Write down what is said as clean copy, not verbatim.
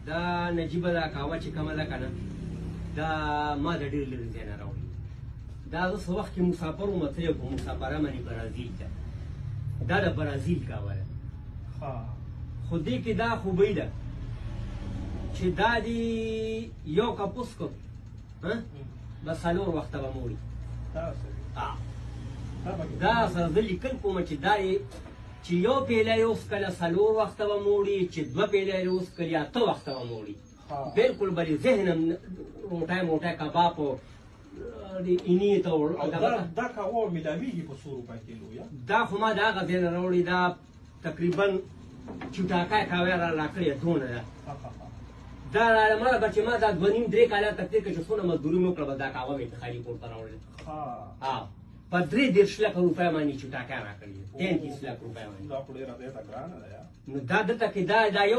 دا نجیبه دا قهوه چې کومه ده که نه دا ما د ډېر لرې ځای نه راوړې دا زه څه وخت کې مسافر وم تللی په مسافره باندې برازیل ته دا د برازیل قهوه ده خو دې کې دا خوبۍ ده چې دا دې یو کپ وڅښو بس څلور وخته به مه وړي دا سره زه لیکل کوم چې دا چې یو پیله یې وڅښله څلور وخته به مه وړي چې دوه پیله یې وڅښلې اته وخته به مه وړي بالکل به دې ذهن هم موټی موټی کباب او اینې ته دا قهوه میلاویږي په 100 روپۍ کیلو یا دا خو ما د هغه ځای نه راوړې دا تقریبا چوټاکای قهوه را راکړې دونه ده دا رالمه به چې ما دا 2.5-3 کاله تکلیف کې چې څونه مزدوري مې وکړه به دا قهوه مې خالي کور ته راوړله په 3.5 لکه روپۍ باندې چوټاکای راکړې 33 لک روپۍ باندې دا خو ډېره ګرانه ده نو دا دلته کې دا یو